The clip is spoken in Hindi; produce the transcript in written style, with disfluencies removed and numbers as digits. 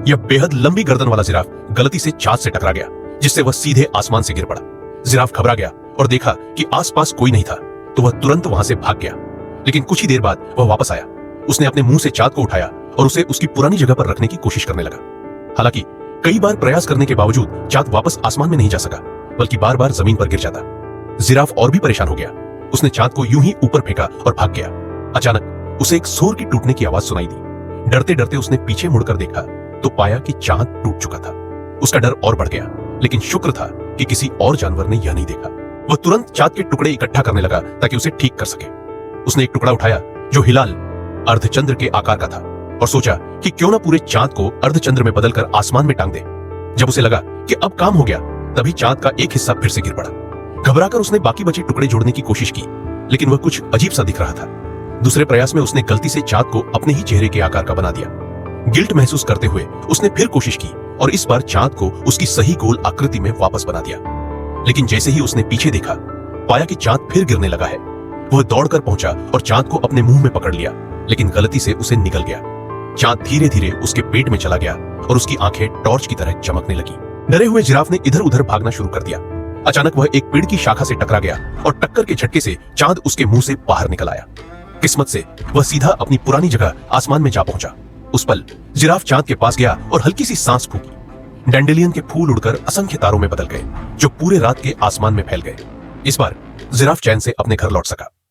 यह बेहद लंबी गर्दन वाला जिराफ गलती से चाँद से टकरा गया, जिससे वह सीधे आसमान से गिर पड़ा। जिराफ घबरा गया और देखा कि आसपास कोई नहीं था, तो वह तुरंत वहां से भाग गया। लेकिन कुछ ही देर बाद वह वापस आया। उसने अपने मुंह से चाँद को उठाया और उसे उसकी पुरानी जगह पर रखने की कोशिश करने लगा। हालांकि कई बार प्रयास करने के बावजूद चाँद वापस आसमान में नहीं जा सका, बल्कि बार बार जमीन पर गिर जाता। जिराफ और भी परेशान हो गया। उसने चाँद को यूं ही ऊपर फेंका और भाग गया। अचानक उसे एक सोर की टूटने की आवाज सुनाई दी। डरते डरते उसने पीछे मुड़कर देखा तो पाया कि चाँद टूट चुका था। उसका डर और बढ़ गया, लेकिन शुक्र था कि किसी और जानवर ने यह नहीं देखा। वह तुरंत चाँद के टुकड़े इकट्ठा करने लगा ताकि उसे ठीक कर सके। उसने एक टुकड़ा उठाया जो हिलाल अर्धचंद्र के आकार का था और सोचा कि क्यों ना पूरे चाँद को अर्धचंद्र में बदलकर आसमान में टांग दे। जब उसे लगा कि अब काम हो गया, तभी चाँद का एक हिस्सा फिर से गिर पड़ा। घबराकर उसने बाकी बचे टुकड़े जोड़ने की कोशिश की, लेकिन वह कुछ अजीब सा दिख रहा था। दूसरे प्रयास में उसने गलती से चाँद को अपने ही चेहरे के आकार का बना दिया। गिल्ट महसूस करते हुए उसने फिर कोशिश की और इस बार चाँद को उसकी सही गोल आकृति में वापस बना दिया। लेकिन जैसे ही उसने पीछे देखा, पाया कि चाँद फिर गिरने लगा है। वह दौड़कर पहुंचा और चाँद को अपने मुंह में पकड़ लिया, लेकिन गलती से उसे निगल गया। चाँद धीरे धीरे उसके पेट में चला गया और उसकी आंखें टॉर्च की तरह चमकने लगी। डरे हुए जिराफ ने इधर उधर भागना शुरू कर दिया। अचानक वह एक पेड़ की शाखा से टकरा गया और टक्कर के झटके से चाँद उसके मुंह से बाहर निकल आया। किस्मत से वह सीधा अपनी पुरानी जगह आसमान में जा पहुंचा। उस पल जिराफ चाँद के पास गया और हल्की सी सांस फूकी। डैंडेलियन के फूल उड़कर असंख्य तारों में बदल गए, जो पूरे रात के आसमान में फैल गए। इस बार जिराफ चैन से अपने घर लौट सका।